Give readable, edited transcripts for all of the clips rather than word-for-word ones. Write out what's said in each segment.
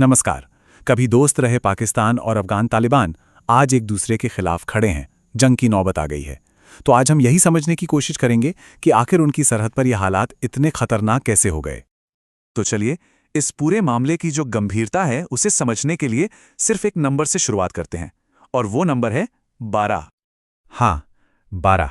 नमस्कार। कभी दोस्त रहे पाकिस्तान और अफगान तालिबान आज एक दूसरे के खिलाफ खड़े हैं। जंग की नौबत आ गई है। तो आज हम यही समझने की कोशिश करेंगे कि आखिर उनकी सरहद पर यह हालात इतने खतरनाक कैसे हो गए। तो चलिए, इस पूरे मामले की जो गंभीरता है उसे समझने के लिए सिर्फ एक नंबर से शुरुआत करते हैं, और वो नंबर है 12। हाँ, 12।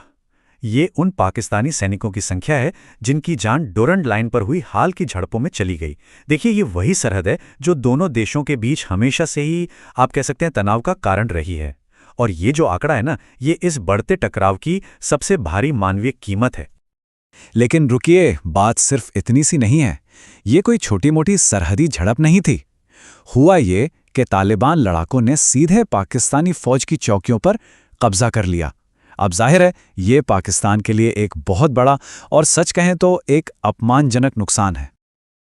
ये उन पाकिस्तानी सैनिकों की संख्या है जिनकी जान डोरंड लाइन पर हुई हाल की झड़पों में चली गई। देखिए, ये वही सरहद है जो दोनों देशों के बीच हमेशा से ही आप कह सकते हैं तनाव का कारण रही है। और ये जो आंकड़ा है ना, ये इस बढ़ते टकराव की सबसे भारी मानवीय कीमत है। लेकिन रुकिए, बात सिर्फ इतनी सी नहीं है। ये कोई छोटी मोटी सरहदी झड़प नहीं थी। हुआ ये कि तालिबान लड़ाकों ने सीधे पाकिस्तानी फौज की चौकियों पर कब्जा कर लिया। अब जाहिर है, ये पाकिस्तान के लिए एक बहुत बड़ा और सच कहें तो एक अपमानजनक नुकसान है।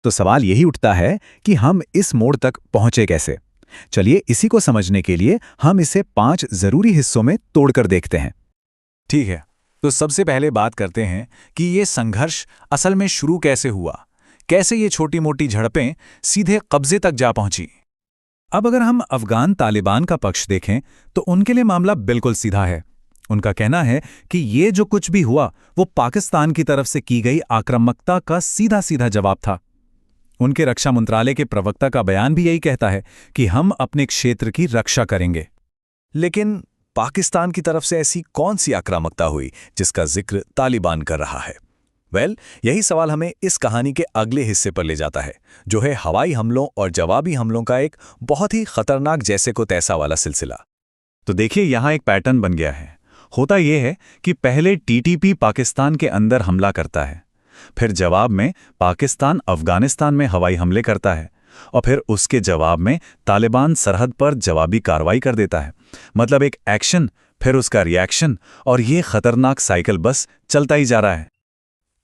तो सवाल यही उठता है कि हम इस मोड़ तक पहुंचे कैसे। चलिए, इसी को समझने के लिए हम इसे 5 जरूरी हिस्सों में तोड़कर देखते हैं। ठीक है, तो सबसे पहले बात करते हैं कि ये संघर्ष असल में शुरू कैसे हुआ, कैसे ये छोटी मोटी झड़पें सीधे कब्जे तक जा पहुंची। अब अगर हम अफगान तालिबान का पक्ष देखें तो उनके लिए मामला बिल्कुल सीधा है। उनका कहना है कि ये जो कुछ भी हुआ वो पाकिस्तान की तरफ से की गई आक्रामकता का सीधा सीधा जवाब था। उनके रक्षा मंत्रालय के प्रवक्ता का बयान भी यही कहता है कि हम अपने क्षेत्र की रक्षा करेंगे। लेकिन पाकिस्तान की तरफ से ऐसी कौन सी आक्रामकता हुई जिसका जिक्र तालिबान कर रहा है? यही सवाल हमें इस कहानी के अगले हिस्से पर ले जाता है, जो है हवाई हमलों और जवाबी हमलों का एक बहुत ही खतरनाक जैसे को तैसा वाला सिलसिला। तो देखिए, यहां एक पैटर्न बन गया है। होता यह है कि पहले टीटीपी पाकिस्तान के अंदर हमला करता है, फिर जवाब में पाकिस्तान अफगानिस्तान में हवाई हमले करता है, और फिर उसके जवाब में तालिबान सरहद पर जवाबी कार्रवाई कर देता है। मतलब एक एक्शन, फिर उसका रिएक्शन, और ये खतरनाक साइकिल बस चलता ही जा रहा है।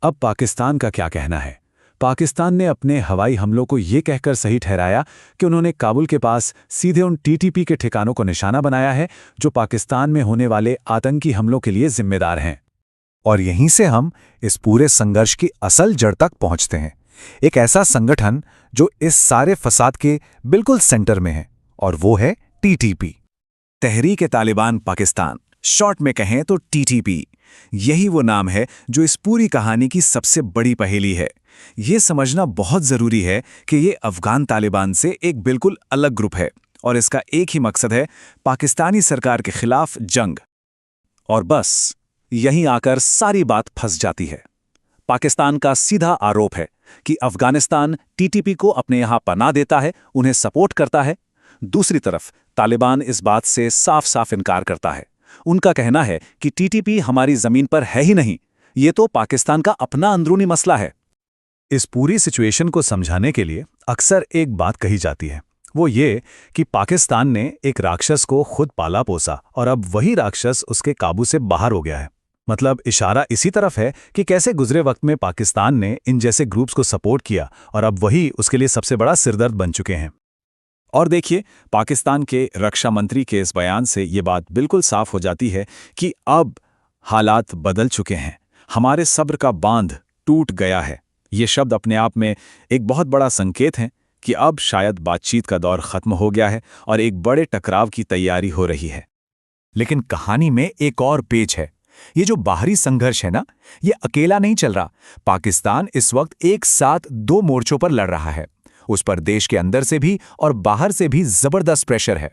अब पाकिस्तान का क्या कहना है? पाकिस्तान ने अपने हवाई हमलों को ये कहकर सही ठहराया कि उन्होंने काबुल के पास सीधे उन टीटीपी के ठिकानों को निशाना बनाया है जो पाकिस्तान में होने वाले आतंकी हमलों के लिए जिम्मेदार हैं। और यहीं से हम इस पूरे संघर्ष की असल जड़ तक पहुंचते हैं। एक ऐसा संगठन जो इस सारे फसाद के बिल्कुल सेंटर में है, और वो है टीटीपी, तहरीक-ए-तालिबान पाकिस्तान। शॉर्ट में कहें तो टीटीपी। यही वो नाम है जो इस पूरी कहानी की सबसे बड़ी पहेली है। ये समझना बहुत जरूरी है कि ये अफगान तालिबान से एक बिल्कुल अलग ग्रुप है, और इसका एक ही मकसद है, पाकिस्तानी सरकार के खिलाफ जंग। और बस यहीं आकर सारी बात फंस जाती है। पाकिस्तान का सीधा आरोप है कि अफगानिस्तान टीटीपी को अपने यहां पनाह देता है, उन्हें सपोर्ट करता है। दूसरी तरफ तालिबान इस बात से साफ साफ इनकार करता है। उनका कहना है कि टीटीपी हमारी जमीन पर है ही नहीं, ये तो पाकिस्तान का अपना अंदरूनी मसला है। इस पूरी सिचुएशन को समझाने के लिए अक्सर एक बात कही जाती है, वो ये कि पाकिस्तान ने एक राक्षस को खुद पाला पोसा और अब वही राक्षस उसके काबू से बाहर हो गया है। मतलब इशारा इसी तरफ है कि कैसे गुजरे वक्त में पाकिस्तान ने इन जैसे ग्रुप्स को सपोर्ट किया और अब वही उसके लिए सबसे बड़ा सिरदर्द बन चुके हैं। और देखिए, पाकिस्तान के रक्षा मंत्री के इस बयान से ये बात बिल्कुल साफ हो जाती है कि अब हालात बदल चुके हैं, हमारे सब्र का बांध टूट गया है। ये शब्द अपने आप में एक बहुत बड़ा संकेत है कि अब शायद बातचीत का दौर खत्म हो गया है और एक बड़े टकराव की तैयारी हो रही है। लेकिन कहानी में एक और पेच है। ये जो बाहरी संघर्ष है ना, ये अकेला नहीं चल रहा। पाकिस्तान इस वक्त एक साथ 2 मोर्चों पर लड़ रहा है। उस पर देश के अंदर से भी और बाहर से भी जबरदस्त प्रेशर है।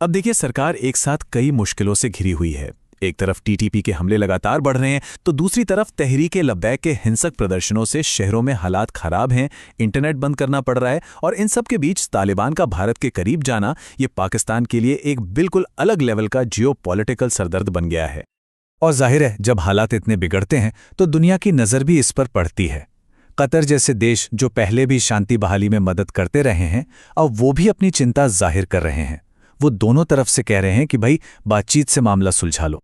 अब देखिए, सरकार एक साथ कई मुश्किलों से घिरी हुई है। एक तरफ टीटीपी के हमले लगातार बढ़ रहे हैं, तो दूसरी तरफ तहरीक-ए-लब्बैक के हिंसक प्रदर्शनों से शहरों में हालात खराब हैं, इंटरनेट बंद करना पड़ रहा है, और इन सब के बीच तालिबान का भारत के करीब जाना ये पाकिस्तान के लिए एक बिल्कुल अलग लेवल का जियोपॉलिटिकल सरदर्द बन गया है। और जाहिर है, जब हालात इतने बिगड़ते हैं तो दुनिया की नज़र भी इस पर पड़ती है। कतर जैसे देश जो पहले भी शांति बहाली में मदद करते रहे हैं, अब वो भी अपनी चिंता जाहिर कर रहे हैं। वो दोनों तरफ से कह रहे हैं कि भाई, बातचीत से मामला सुलझा लो।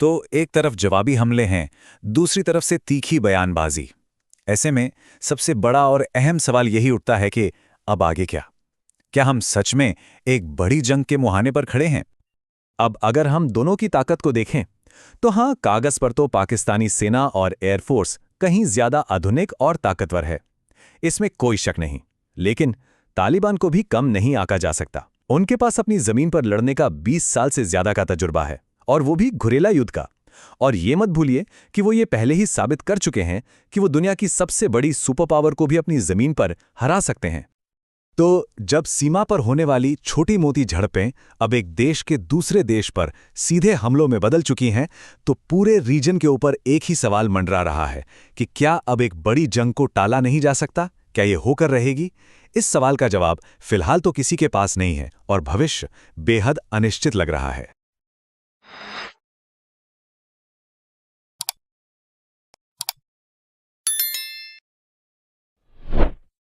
तो एक तरफ जवाबी हमले हैं, दूसरी तरफ से तीखी बयानबाजी। ऐसे में सबसे बड़ा और अहम सवाल यही उठता है कि अब आगे क्या? क्या हम सच में एक बड़ी जंग के मुहाने पर खड़े हैं? अब अगर हम दोनों की ताकत को देखें तो हाँ, कागज पर तो पाकिस्तानी सेना और एयरफोर्स कहीं ज्यादा आधुनिक और ताकतवर है, इसमें कोई शक नहीं। लेकिन तालिबान को भी कम नहीं आंका जा सकता। उनके पास अपनी जमीन पर लड़ने का 20 साल से ज्यादा का तजुर्बा है, और वो भी घुरेला युद्ध का। और ये मत भूलिए कि वो ये पहले ही साबित कर चुके हैं कि वो दुनिया की सबसे बड़ी सुपर पावर को भी अपनी जमीन पर हरा सकते हैं। तो जब सीमा पर होने वाली छोटी मोटी झड़पें अब एक देश के दूसरे देश पर सीधे हमलों में बदल चुकी हैं, तो पूरे रीजन के ऊपर एक ही सवाल मंडरा रहा है कि क्या अब एक बड़ी जंग को टाला नहीं जा सकता? क्या ये होकर रहेगी? इस सवाल का जवाब फिलहाल तो किसी के पास नहीं है, और भविष्य बेहद अनिश्चित लग रहा है।